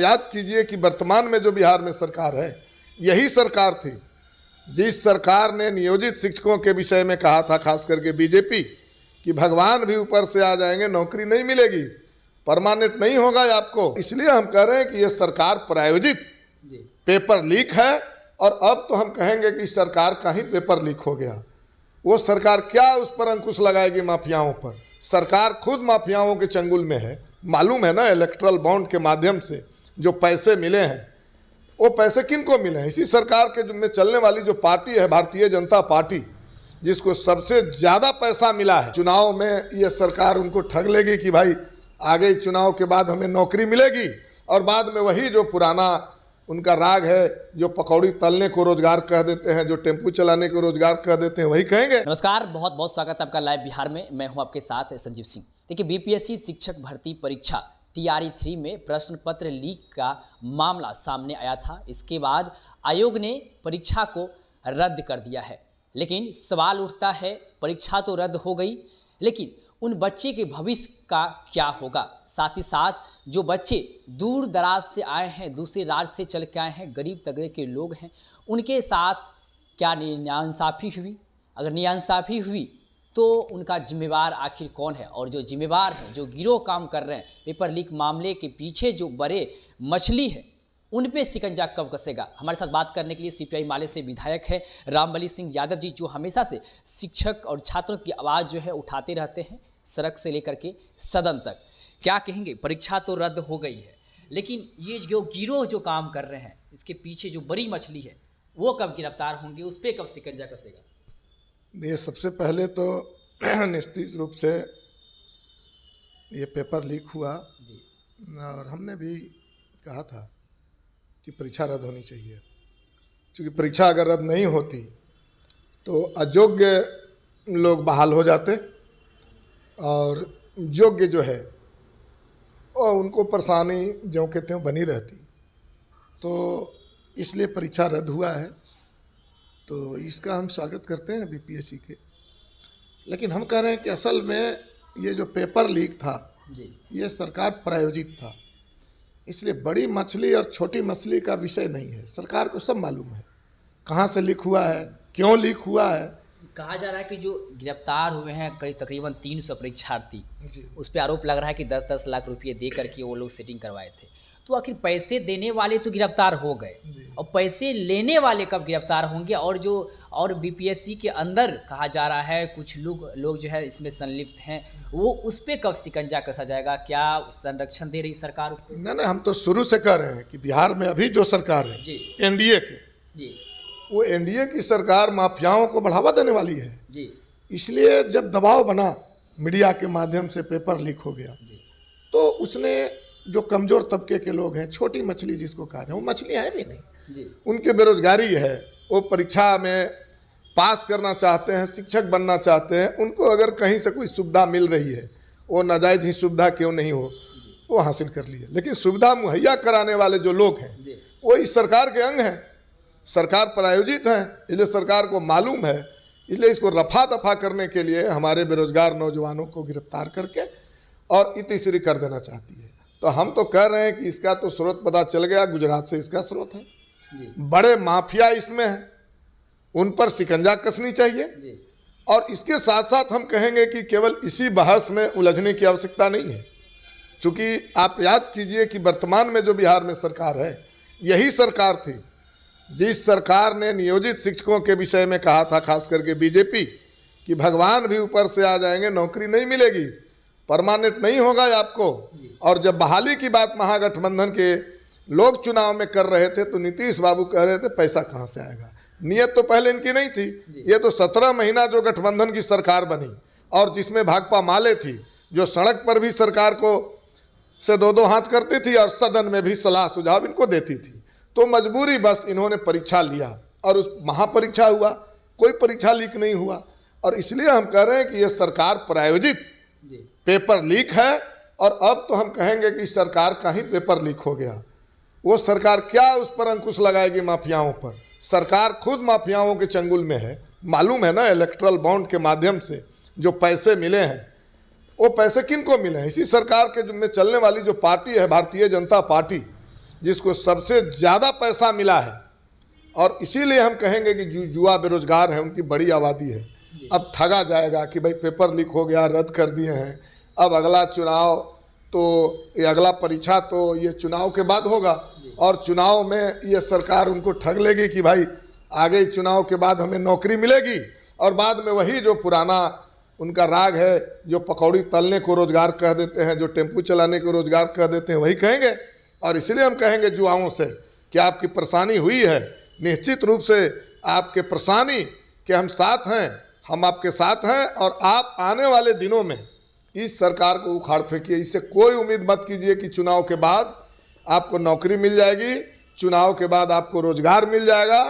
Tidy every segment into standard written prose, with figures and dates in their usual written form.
याद कीजिए कि वर्तमान में जो बिहार में सरकार है, यही सरकार थी जिस सरकार ने नियोजित शिक्षकों के विषय में कहा था, खास करके बीजेपी, कि भगवान भी ऊपर से आ जाएंगे, नौकरी नहीं मिलेगी, परमानेंट नहीं होगा आपको। इसलिए हम कह रहे हैं कि ये सरकार प्रायोजित पेपर लीक है। और अब तो हम कहेंगे कि सरकार का ही पेपर लीक हो गया। वो सरकार क्या उस पर अंकुश लगाएगी माफियाओं पर? सरकार खुद माफियाओं के चंगुल में है। मालूम है ना, इलेक्ट्रल बॉन्ड के माध्यम से जो पैसे मिले हैं, वो पैसे किनको मिले हैं? इसी सरकार के में चलने वाली जो पार्टी है, भारतीय जनता पार्टी, जिसको सबसे ज़्यादा पैसा मिला है। चुनाव में ये सरकार उनको ठग लेगी कि भाई आगे चुनाव के बाद हमें नौकरी मिलेगी, और बाद में वही जो पुराना उनका राग है, जो पकौड़ी तलने को रोजगार कह देते हैं, जो टेम्पू चलाने को रोजगार कह देते हैं, वही कहेंगे। नमस्कार, बहुत बहुत स्वागत है आपका लाइव बिहार में। मैं हूं आपके साथ संजीव सिंह। देखिए, बीपीएससी शिक्षक भर्ती परीक्षा TRE 3 में प्रश्न पत्र लीक का मामला सामने आया था। इसके बाद आयोग ने परीक्षा को रद्द कर दिया है। लेकिन सवाल उठता है, परीक्षा तो रद्द हो गई, लेकिन उन बच्चे के भविष्य का क्या होगा? साथ ही साथ जो बच्चे दूर दराज से आए हैं, दूसरे राज्य से चल के आए हैं, गरीब तबके के लोग हैं, उनके साथ क्या नाइंसाफ़ी हुई? अगर नाइंसाफ़ी हुई तो उनका जिम्मेवार आखिर कौन है? और जो जिम्मेवार हैं, जो गिरोह काम कर रहे हैं पेपर लीक मामले के पीछे, जो बड़े मछली है, उन पे शिकंजा कब कसेगा? हमारे साथ बात करने के लिए CPI माले से विधायक है रामबली सिंह यादव जी, जो हमेशा से शिक्षक और छात्रों की आवाज़ जो है उठाते रहते हैं, सड़क से लेकर के सदन तक। क्या कहेंगे? परीक्षा तो रद्द हो गई है, लेकिन ये जो गिरोह जो काम कर रहे हैं, इसके पीछे जो बड़ी मछली है, वो कब गिरफ्तार होंगे? उस पर कब शिकंजा कसेगा? ये सबसे पहले तो निश्चित रूप से ये पेपर लीक हुआ जी। और हमने भी कहा था कि परीक्षा रद्द होनी चाहिए, क्योंकि परीक्षा अगर रद्द नहीं होती तो अयोग्य लोग बहाल हो जाते और योग्य जो है और उनको परेशानी जो कहते हैं बनी रहती। तो इसलिए परीक्षा रद्द हुआ है, तो इसका हम स्वागत करते हैं बीपीएससी के। लेकिन हम कह रहे हैं कि असल में ये जो पेपर लीक था जी, ये सरकार प्रायोजित था। इसलिए बड़ी मछली और छोटी मछली का विषय नहीं है, सरकार को सब मालूम है कहाँ से लीक हुआ है, क्यों लीक हुआ है। कहा जा रहा है कि जो गिरफ्तार हुए हैं करीब तकरीबन 300 परीक्षार्थी, उस पर आरोप लग रहा है कि 10-10 लाख रुपये दे करके वो लोग सेटिंग करवाए थे। तो आखिर पैसे देने वाले तो गिरफ्तार हो गए, और पैसे लेने वाले कब गिरफ्तार होंगे? और बीपीएससी के अंदर कहा जा रहा है कुछ लोग जो है इसमें संलिप्त हैं, वो उस पर कब शिकंजा कसा जाएगा? क्या संरक्षण दे रही सरकार उस पर? नहीं, हम तो शुरू से कह रहे हैं कि बिहार में अभी जो सरकार है एनडीए के जी, वो एनडीए की सरकार माफियाओं को बढ़ावा देने वाली है जी। इसलिए जब दबाव बना मीडिया के माध्यम से, पेपर लीक हो गया, तो उसने जो कमज़ोर तबके के लोग हैं, छोटी मछली जिसको कहा जाए, वो मछलियाँ हैं भी नहीं जी। उनकी बेरोजगारी है, वो परीक्षा में पास करना चाहते हैं, शिक्षक बनना चाहते हैं, उनको अगर कहीं से कोई सुविधा मिल रही है, वो नाजायज़ ही सुविधा क्यों नहीं हो, वो हासिल कर लिए। लेकिन सुविधा मुहैया कराने वाले जो लोग हैं वो इस सरकार के अंग हैं, सरकार प्रायोजित है, इसलिए सरकार को मालूम है। इसलिए इसको रफा दफा करने के लिए हमारे बेरोजगार नौजवानों को गिरफ्तार करके और इतिश्री कर देना चाहती है। तो हम तो कह रहे हैं कि इसका तो स्रोत पता चल गया, गुजरात से इसका स्रोत है, बड़े माफिया इसमें हैं, उन पर शिकंजा कसनी चाहिए। और इसके साथ साथ हम कहेंगे कि केवल इसी बहस में उलझने की आवश्यकता नहीं है, क्योंकि आप याद कीजिए कि वर्तमान में जो बिहार में सरकार है, यही सरकार थी जिस सरकार ने नियोजित शिक्षकों के विषय में कहा था, खास करके बीजेपी, कि भगवान भी ऊपर से आ जाएंगे, नौकरी नहीं मिलेगी, परमानेंट नहीं होगा आपको। और जब बहाली की बात महागठबंधन के लोग चुनाव में कर रहे थे, तो नीतीश बाबू कह रहे थे पैसा कहाँ से आएगा। नियत तो पहले इनकी नहीं थी, ये तो 17 महीना जो गठबंधन की सरकार बनी और जिसमें भाकपा माले थी, जो सड़क पर भी सरकार को से 2-2 हाथ करती थी और सदन में भी सलाह सुझाव इनको देती थी। तो मजबूरी बस इन्होंने परीक्षा लिया और उस महापरीक्षा हुआ, कोई परीक्षा लीक नहीं हुआ। और इसलिए हम कह रहे हैं कि ये सरकार प्रायोजित पेपर लीक है, और अब तो हम कहेंगे कि सरकार का ही पेपर लीक हो गया। वो सरकार क्या उस पर अंकुश लगाएगी माफियाओं पर? सरकार खुद माफियाओं के चंगुल में है। मालूम है ना, इलेक्ट्रल बॉन्ड के माध्यम से जो पैसे मिले हैं, वो पैसे किनको मिले हैं? इसी सरकार के में चलने वाली जो पार्टी है, भारतीय जनता पार्टी, जिसको सबसे ज़्यादा पैसा मिला है। और इसीलिए हम कहेंगे कि जो युवा बेरोजगार हैं उनकी बड़ी आबादी है। अब ठगा जाएगा कि भाई पेपर लीक हो गया, रद्द कर दिए हैं, अब अगला चुनाव तो ये अगला परीक्षा तो ये चुनाव के बाद होगा, और चुनाव में ये सरकार उनको ठग लेगी कि भाई आगे चुनाव के बाद हमें नौकरी मिलेगी, और बाद में वही जो पुराना उनका राग है, जो पकौड़ी तलने को रोजगार कह देते हैं, जो टेम्पू चलाने को रोजगार कह देते हैं, वही कहेंगे। और इसलिए हम कहेंगे युवाओं से कि आपकी परेशानी हुई है, निश्चित रूप से आपके परेशानी के हम साथ हैं, हम आपके साथ हैं, और आप आने वाले दिनों में इस सरकार को उखाड़ फेंकिए। इससे कोई उम्मीद मत कीजिए कि चुनाव के बाद आपको नौकरी मिल जाएगी, चुनाव के बाद आपको रोजगार मिल जाएगा।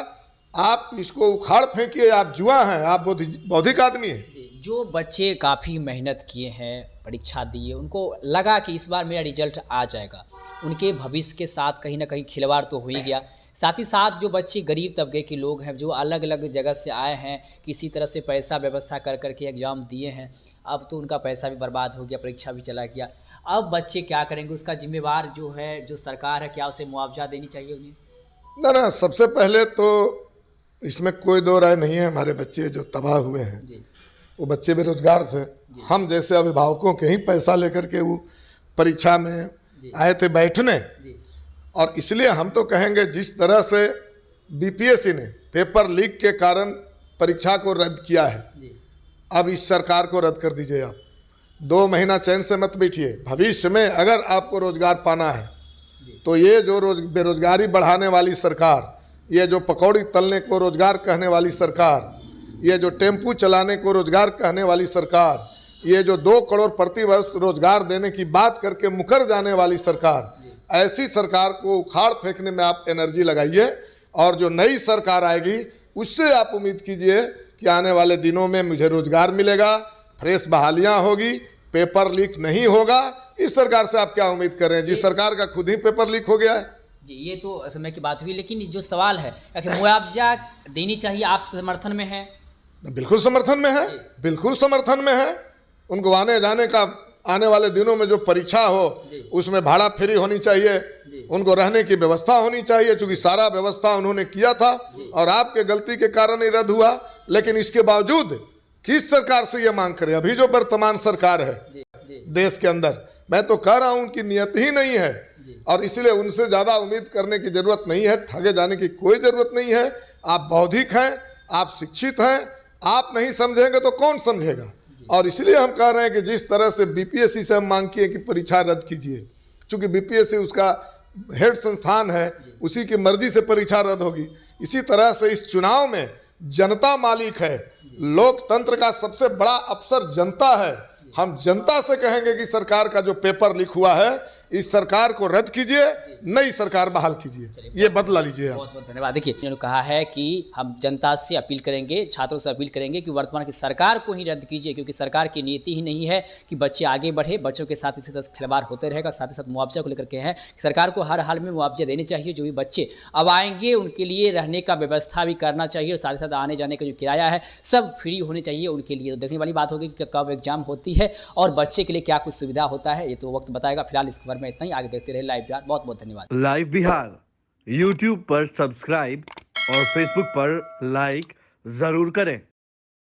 आप इसको उखाड़ फेंकिए। आप युवा हैं, आप बौद्धिक आदमी हैं। जो बच्चे काफ़ी मेहनत किए हैं, परीक्षा दिए, उनको लगा कि इस बार मेरा रिजल्ट आ जाएगा, उनके भविष्य के साथ कहीं ना कहीं खिलवाड़ तो हो ही गया। साथ ही साथ जो बच्चे गरीब तबके के लोग हैं, जो अलग अलग जगह से आए हैं, किसी तरह से पैसा व्यवस्था कर करके एग्ज़ाम दिए हैं, अब तो उनका पैसा भी बर्बाद हो गया, परीक्षा भी चला गया। अब बच्चे क्या करेंगे? उसका जिम्मेवार जो है, जो सरकार है, क्या उसे मुआवजा देनी चाहिए उन्हें? ना, सबसे पहले तो इसमें कोई दो राय नहीं है। हमारे बच्चे जो तबाह हुए हैं जी, वो बच्चे बेरोजगार थे। हम जैसे अभिभावकों के ही पैसा लेकर के वो परीक्षा में आए थे बैठने, जी, और इसलिए हम तो कहेंगे जिस तरह से बीपीएससी ने पेपर लीक के कारण परीक्षा को रद्द किया है, जी, अब इस सरकार को रद्द कर दीजिए। आप 2 महीना चैन से मत बैठिए। भविष्य में अगर आपको रोजगार पाना है तो ये जो बेरोजगारी बढ़ाने वाली सरकार, ये जो पकौड़ी तलने को रोजगार कहने वाली सरकार, ये जो टेम्पू चलाने को रोजगार कहने वाली सरकार, ये जो 2 करोड़ प्रतिवर्ष रोजगार देने की बात करके मुकर जाने वाली सरकार, ऐसी सरकार को उखाड़ फेंकने में आप एनर्जी लगाइए। और जो नई सरकार आएगी उससे आप उम्मीद कीजिए कि आने वाले दिनों में मुझे रोजगार मिलेगा, फ्रेश बहालियाँ होगी, पेपर लीक नहीं होगा। इस सरकार से आप क्या उम्मीद कर रहे हैं, जिस सरकार का खुद ही पेपर लीक हो गया है? जी, ये तो समय की बात हुई, लेकिन जो सवाल है कि मुआवजा देनी चाहिए, आप समर्थन में हैं? बिल्कुल समर्थन में है, बिल्कुल समर्थन में है। उनको आने जाने का, आने वाले दिनों में जो परीक्षा हो उसमें भाड़ा फ्री होनी चाहिए, उनको रहने की व्यवस्था होनी चाहिए, क्योंकि सारा व्यवस्था उन्होंने किया था और आपके गलती के कारण ही रद्द हुआ। लेकिन इसके बावजूद किस सरकार से ये मांग करें? अभी जो वर्तमान सरकार है देश के अंदर, मैं तो कह रहा हूँ उनकी नियत ही नहीं है, और इसलिए उनसे ज़्यादा उम्मीद करने की ज़रूरत नहीं है। ठगे जाने की कोई ज़रूरत नहीं है। आप बौद्धिक हैं, आप शिक्षित हैं, आप नहीं समझेंगे तो कौन समझेगा? और इसलिए हम कह रहे हैं कि जिस तरह से बीपीएससी से हम मांग किए कि परीक्षा रद्द कीजिए, क्योंकि बीपीएससी उसका हेड संस्थान है, उसी की मर्जी से परीक्षा रद्द होगी। इसी तरह से इस चुनाव में जनता मालिक है, लोकतंत्र का सबसे बड़ा अफसर जनता है। हम जनता से कहेंगे कि सरकार का जो पेपर लीक हुआ है, इस सरकार को रद्द कीजिए, नई सरकार बहाल कीजिए, ये बदला लीजिए। बहुत बहुत धन्यवाद। देखिए, उन्होंने कहा है कि हम जनता से अपील करेंगे, छात्रों से अपील करेंगे कि वर्तमान की सरकार को ही रद्द कीजिए, क्योंकि सरकार की नीति ही नहीं है कि बच्चे आगे बढ़े, बच्चों के साथ इसी तरह खिलवाड़ होते रहेगा। साथ ही साथ मुआवजा को लेकर के है कि सरकार को हर हाल में मुआवजा देने चाहिए। जो भी बच्चे अब आएंगे उनके लिए रहने का व्यवस्था भी करना चाहिए, और साथ ही साथ आने जाने का जो किराया है सब फ्री होने चाहिए उनके लिए। तो देखने वाली बात होगी कि कब एग्जाम होती है और बच्चे के लिए क्या कुछ सुविधा होता है, ये तो वक्त बताएगा। फिलहाल इस खबर में इतना ही, आगे देखते रहे लाइव बिहार। बहुत बहुत धन्यवाद। लाइव बिहार यूट्यूब पर सब्सक्राइब और फेसबुक पर लाइक जरूर करें।